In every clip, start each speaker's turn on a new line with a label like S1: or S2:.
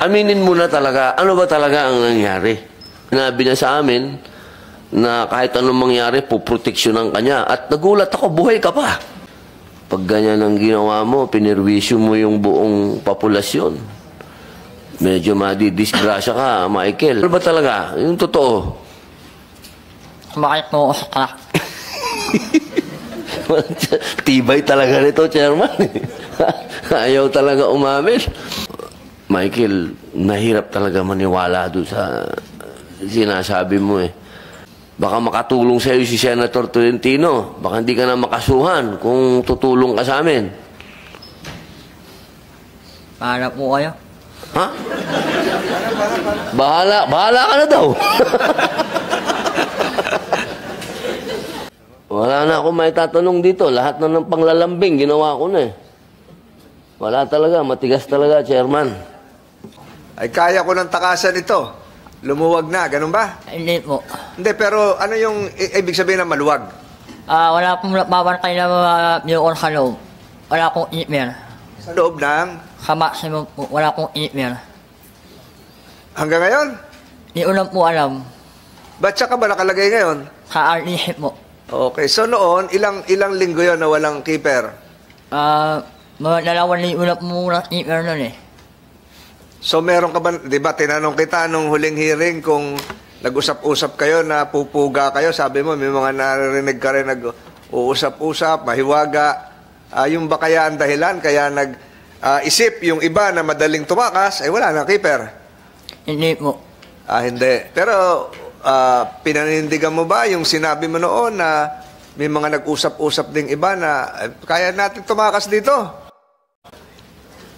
S1: aminin mo na talaga, ano ba talaga ang nangyari? Sinabi niya sa amin na kahit anong mangyari, puproteksyonan ka niya. At nagulat ako, buhay ka pa. Pag ganyan ang ginawa mo, pinirwisyo mo yung buong populasyon. Medyo madidisgrasya ka, Michael. Ano ba talaga? Yung totoo.
S2: Bakit mo ako sa crack?
S1: Tibay talaga nito, Chairman. Ayaw talaga umamin. Michael, nahirap talaga maniwala doon sa sinasabi mo eh. Baka makatulong sa iyo si Senator Tolentino. Baka hindi ka na makasuhan kung tutulong ka sa amin.
S2: Para po kayo.
S1: Ha? Bahala ka na daw. Wala na akong may tatanong dito. Lahat na ng panglalambing, ginawa ko na eh. Wala talaga, matigas talaga, Chairman.
S3: Ay, kaya ko ng takasan ito. Lumuwag na, ganun ba?
S2: Hindi po.
S3: Hindi, pero ano yung ibig sabihin ng maluwag?
S2: Wala pong babantay na mga yun sa loob. Wala pong email.
S3: Sa loob ng?
S2: Sa maximum po, wala pong email.
S3: Hanggang ngayon?
S2: Hindi ko lang po alam.
S3: Ba't siya ka ba nakalagay ngayon?
S2: Sa alihip po.
S3: Okay, so noon, ilang linggo yon na walang keeper?
S2: Mga 2 linggo na po muna email nun eh.
S3: So meron ka ba, di ba, tinanong kita nung huling hearing kung nag-usap-usap kayo na pupuga kayo, sabi mo may mga narinig ka rin nag-uusap-usap, mahiwaga. Yung ba kaya ang dahilan, kaya nag-isip yung iba na madaling tumakas, ay wala na keeper?
S2: Hindi po.
S3: Hindi. Pero pinanindigan mo ba yung sinabi mo noon na may mga nag-usap-usap ding iba na kaya natin tumakas dito?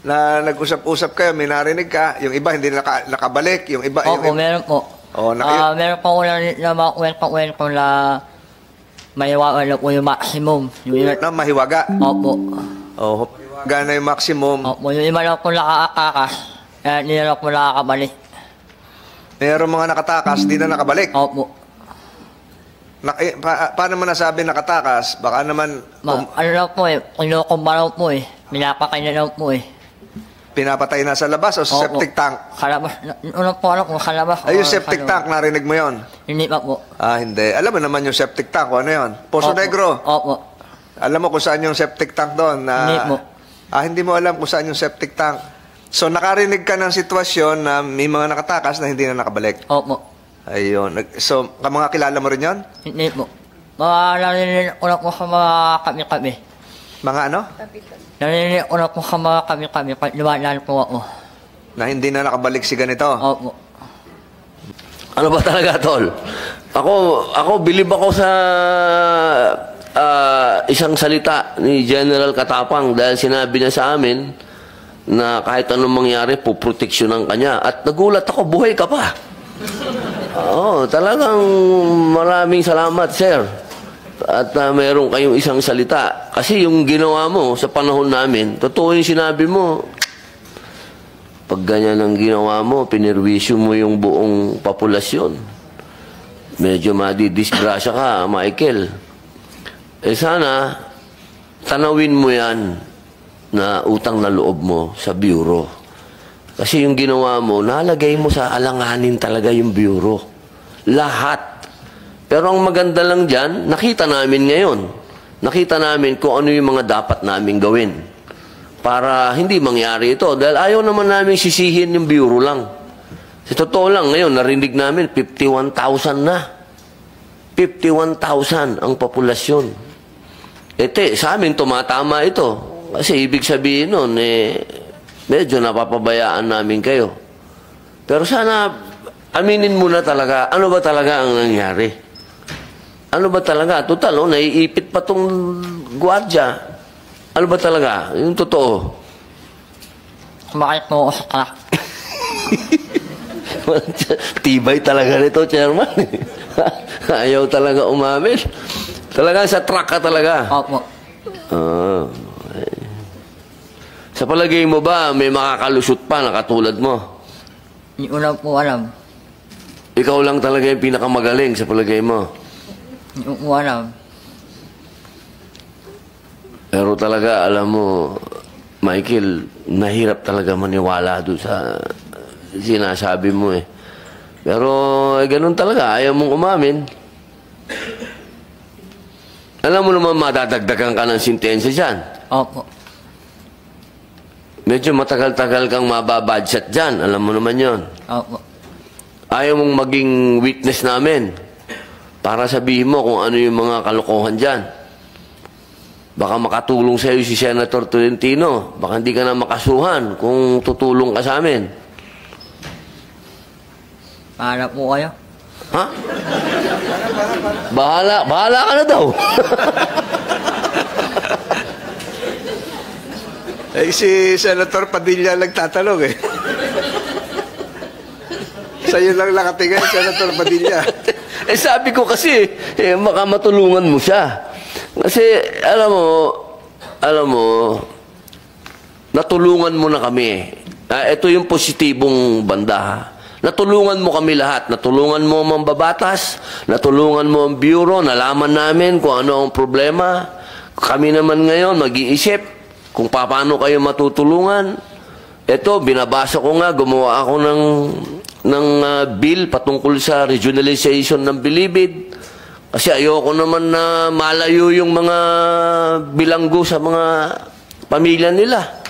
S3: Na nag-usap-usap kayo, may narinig ka, yung iba hindi nakabalik, yung iba...
S2: Opo, meron po. Meron po na makwento na mahiwaga na po yung maximum.
S3: Na mahiwaga?
S2: Opo.
S3: Mahiwaga na yung maximum.
S2: Opo, yung iba lang po nakakakas, kaya hindi na po nakakabalik.
S3: Meron mga nakatakas, di na nakabalik?
S2: Opo.
S3: Paano mo nasabi nakatakas? Baka naman...
S2: ano lang po eh, kinukumbaraw po eh. Pinapakain na lang po eh.
S3: Pinapatay na sa labas o sa septic tank?
S2: Kalabas. Unang po alam kung kalabas.
S3: Ay, yung septic tank, narinig mo yon?
S2: Hindi pa po.
S3: Hindi. Alam mo naman yung septic tank, ano yon? Poso Negro?
S2: Opo.
S3: Alam mo kung saan yung septic tank doon?
S2: Hindi po.
S3: Hindi mo alam kung saan yung septic tank. So, nakarinig ka ng sitwasyon na may mga nakatakas na hindi na nakabalik?
S2: Opo.
S3: Ayun. So, mga kilala mo rin yon?
S2: Hindi po. Mga narinig ko na po sa mga kami-kami.
S3: Mga ano?
S2: Narinig ko na po sa mga kami-kami. Lumalaan po ako.
S3: Na hindi na nakabalik si ganito?
S2: Opo.
S1: Ano ba talaga, Tol? Ako bilib ako sa isang salita ni General Katapang dahil sinabi niya sa amin na kahit anong mangyari, puproteksyonan ka niya. At nagulat ako, buhay ka pa. Talagang maraming salamat, sir. At meron kayong isang salita. Kasi yung ginawa mo sa panahon namin, totoo yung sinabi mo. Pag ganyan ang ginawa mo, pinirwisyo mo yung buong populasyon. Medyo madidisgrasya ka, Michael. Sana, tanawin mo yan na utang na loob mo sa bureau. Kasi yung ginawa mo, nalagay mo sa alanganin talaga yung bureau. Lahat. Pero ang maganda lang dyan, nakita namin ngayon. Nakita namin kung ano yung mga dapat namin gawin. Para hindi mangyari ito. Dahil ayaw naman namin sisihin yung bureau lang. Sa totoo lang, ngayon, narinig namin, 51,000 na. 51,000 ang populasyon. Sa amin, tumatama ito. Kasi ibig sabihin nun, medyo napapabayaan namin kayo. Pero sana, aminin mo na talaga, ano ba talaga ang nangyari? Ano ba talaga? Total, naiipit pa tong gwardiya. Ano ba talaga? Yung totoo.
S2: Bakit mo ako sa crack?
S1: Tibay talaga nito, Chairman. Ayaw talaga umamin. Talaga sa truck ka talaga.
S2: Opo.
S1: Sa palagay mo ba, may makakalusot pa na katulad mo?
S2: Hindi ko lang po alam.
S1: Ikaw lang talaga yung pinakamagaling sa palagay mo.
S2: Hindi ko alam.
S1: Pero talaga, alam mo, Michael, nahirap talaga maniwala doon sa sinasabi mo eh. Pero ganun talaga, ayaw mong umamin. Alam mo naman madadagdagan ka ng sentensya dyan.
S2: Opo.
S1: Medyo matagal-tagal kang mababadset dyan. Alam mo naman yon.
S2: Opo.
S1: Ayaw mong maging witness namin para sabihin mo kung ano yung mga kalokohan dyan. Baka makatulong sa'yo si Senator Tolentino. Baka hindi ka na makasuhan kung tutulong ka sa amin.
S2: Para po kayo.
S1: Ha? Bahala ka na daw.
S3: Eh, si Senator Padilla nagtatanong eh. Sa'yo lang nakatingin, Senator Padilla.
S1: Eh sabi ko kasi, baka matulungan mo siya. Kasi, alam mo, natulungan mo na kami. Ito yung positibong banda, ha? Natulungan mo kami lahat. Natulungan mo ang mambabatas, natulungan mo ang bureau, nalaman namin kung ano ang problema. Kami naman ngayon mag-iisip kung paano kayo matutulungan. Ito, binabasa ko nga, gumawa ako ng bill patungkol sa regionalization ng Bilibid. Kasi ayoko naman na malayo yung mga bilanggo sa mga pamilya nila.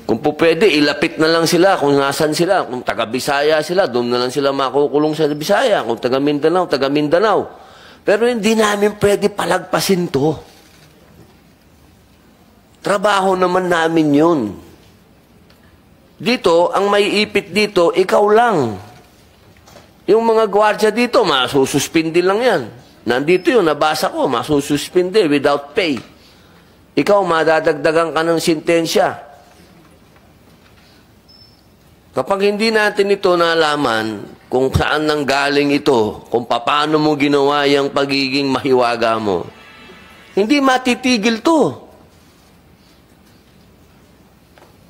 S1: Kung po pwede, ilapit na lang sila kung nasan sila. Kung taga-Bisaya sila, doon na lang sila makukulong sa Bisaya. Kung taga-Mindanao, taga-Mindanao. Pero hindi namin pwede palagpasin to. Trabaho naman namin yun. Dito, ang may ipit dito, ikaw lang. Yung mga gwardiya dito, masususpindi lang yan. Nandito yun, nabasa ko, masususpindi without pay. Ikaw, madadagdagan ka ng sentensya. Kapag hindi natin ito nalaman kung saan nanggaling ito, kung paano mo ginawa yung pagiging mahiwaga mo, hindi matitigil to.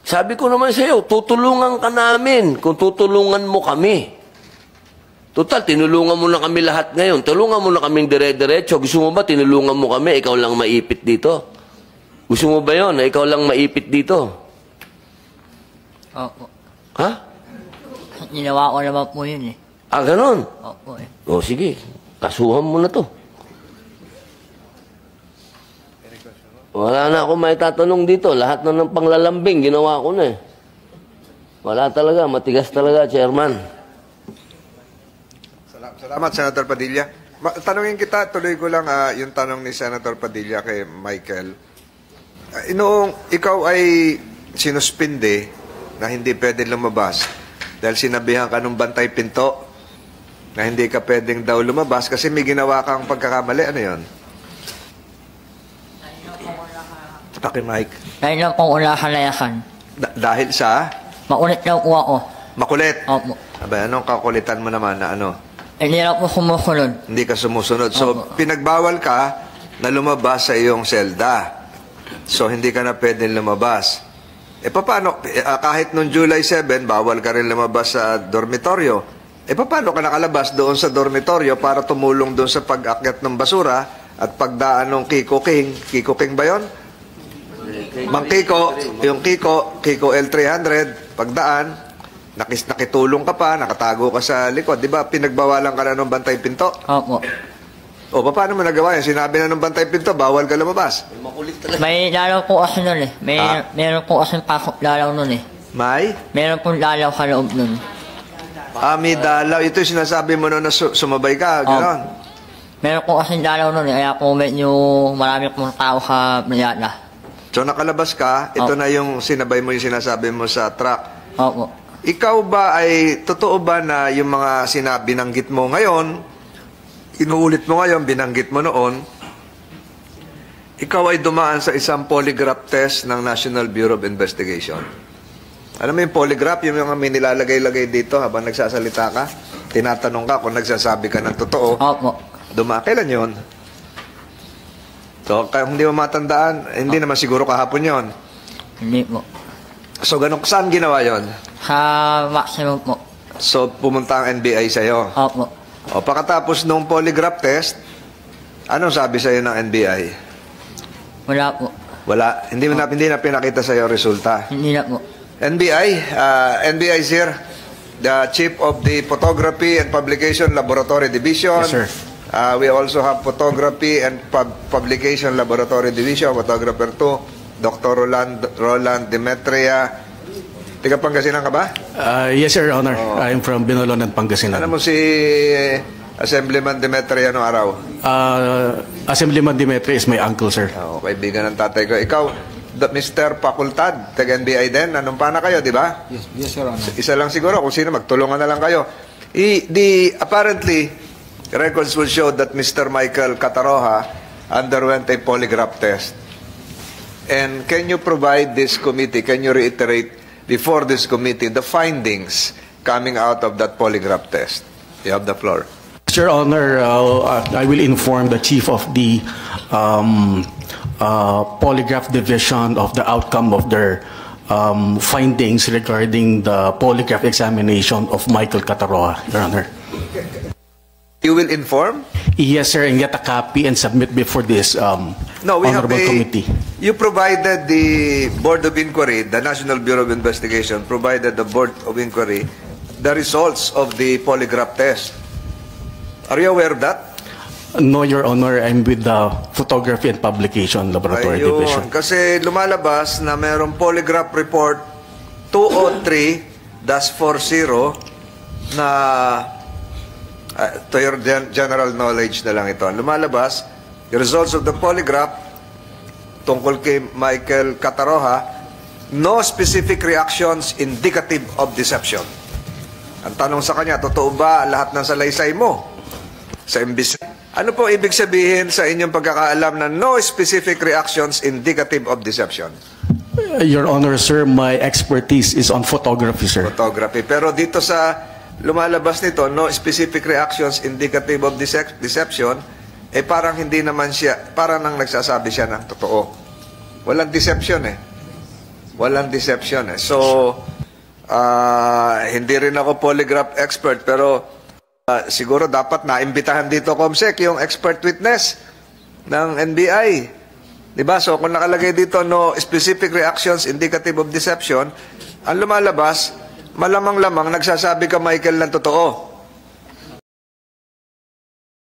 S1: Sabi ko naman sa iyo, tutulungan ka namin kung tutulungan mo kami. Total, tinulungan mo na kami lahat ngayon. Tulungan mo na kaming dire-diretso. Gusto mo ba tinulungan mo kami, ikaw lang maipit dito? Gusto mo ba yun, na ikaw lang maipit dito?
S2: Opo.
S1: Ha?
S2: Ginawa ko naman po yun eh.
S1: Ah, ganun?
S2: Opo eh.
S1: O sige, kasuhan mo na to. Wala na ako may tatanong dito. Lahat na ng panglalambing, ginawa ko na eh. Wala talaga, matigas talaga, Chairman.
S3: Salamat, Senator Padilla. Tanungin kita, tuloy ko lang yung tanong ni Senator Padilla kay Michael. Noong ikaw ay sinuspinde na hindi pwede lumabas dahil sinabihan ka ng bantay pinto na hindi ka pwedeng daw lumabas kasi may ginawa kang pagkakamali. Ano yun? Paki-mic.
S2: Dahil lang pong ulahalayakan.
S3: Dahil sa?
S2: Makulit daw po ako.
S3: Makulit?
S2: Opo.
S3: Aba, anong kakulitan mo naman na ano?
S2: Hindi lang po sumusunod.
S3: Hindi ka sumusunod. So,
S2: Opo.
S3: pinagbawal ka na lumabas sa iyong selda. So, hindi ka na pwedeng lumabas. E paano, kahit noong July 7, bawal ka rin lumabas sa dormitoryo. E paano ka nakalabas doon sa dormitoryo para tumulong doon sa pag-akyat ng basura at pagdaan ng Kiko King? Kiko King ba yun? Mang Kiko, yung Kiko L300, pagdaan, nakitulong ka pa, nakatago ka sa likod. Di ba, pinagbawalan ka na ng bantay pinto?
S2: Opo.
S3: O, paano mo nagawa yan? Sinabi na ng bantay pinto, bawal ka lumabas.
S2: May lalaw po kasi nun eh. Meron po kasi pasok lalaw nun eh. Meron po lalaw ka loob nun.
S3: May dalaw. Ito yung sinasabi mo noon na sumabay ka, gano'n.
S2: Meron po kasi lalaw nun eh. Kaya po medyo marami pong tao sa Mayala.
S3: So, nakalabas ka, ito
S2: Opo.
S3: na yung sinabay mo yung sinasabi mo sa truck.
S2: Opo.
S3: Ikaw ba ay, totoo ba na yung mga binanggit mo ngayon, inuulit mo ngayon, binanggit mo noon, ikaw ay dumaan sa isang polygraph test ng National Bureau of Investigation? Alam mo yung polygraph, yung mga may nilalagay-lagay dito habang nagsasalita ka, tinatanong ka kung nagsasabi ka ng totoo.
S2: Opo.
S3: Kailan yun? So, kung hindi mo matandaan, hindi naman siguro kahapon yon.
S2: Hindi po.
S3: So, saan ginawa yon?
S2: Sa maximum po.
S3: So, pumunta ang NBI sa'yo.
S2: Opo.
S3: O, pagkatapos nung polygraph test, anong sabi sa'yo ng NBI?
S2: Wala po.
S3: Wala. Hindi na pinakita sa'yo resulta.
S2: Hindi na po.
S3: NBI, NBI sir, the Chief of the Photography and Publication Laboratory Division.
S4: Yes, sir.
S3: We also have Photography and Publication Laboratory Division, Photographer 2, Dr. Roland Demetria. Tiga Pangasinan ka ba?
S4: Yes, Your Honor. I'm from Binalon and Pangasinan.
S3: Ano mo si Assemblyman Demetria no araw?
S4: Assemblyman Dimitri is my uncle, sir.
S3: Kaibigan ng tatay ko. Ikaw, Mr. Facultad, taga-NBI din. Anong pana kayo, di ba?
S5: Yes, Your Honor.
S3: Isa lang siguro. Kung sino, magtulungan na lang kayo. Apparently, records will show that Mr. Michael Cataroha underwent a polygraph test. And can you provide this committee, can you reiterate before this committee the findings coming out of that polygraph test? You have the floor.
S4: Your Honor, I will inform the Chief of the Polygraph Division of the outcome of their findings regarding the polygraph examination of Michael Cataroha, Your Honor.
S3: You will inform?
S4: Yes, sir, and get a copy and submit before this
S3: No, we have
S4: honorable committee.
S3: You provided the Board of Inquiry, the National Bureau of Investigation, provided the Board of Inquiry the results of the polygraph test. Are you aware of that?
S4: No, Your Honor, I'm with the Photography and Publication Laboratory Division.
S3: Kasi lumalabas na mayroong polygraph report 203-40 na to your general knowledge na lang ito. Lumalabas, the results of the polygraph tungkol kay Michael Cataroha, no specific reactions indicative of deception. Ang tanong sa kanya, totoo ba lahat ng salaysay mo sa imbis? Ano po ibig sabihin sa inyong pagkakaalam na no specific reactions indicative of deception?
S4: Your Honor, sir, my expertise is on photography, sir.
S3: Photography. Pero dito sa lumalabas nito, no specific reactions indicative of deception, parang hindi naman siya, parang nang nagsasabi siya ng totoo. Walang deception eh. Walang deception eh. So, hindi rin ako polygraph expert, pero siguro dapat naimbitahan dito, Comsec, yung expert witness ng NBI. Diba? So, kung nakalagay dito, no specific reactions indicative of deception, ang lumalabas, malamang-lamang nagsasabi ka, Michael, ng totoo.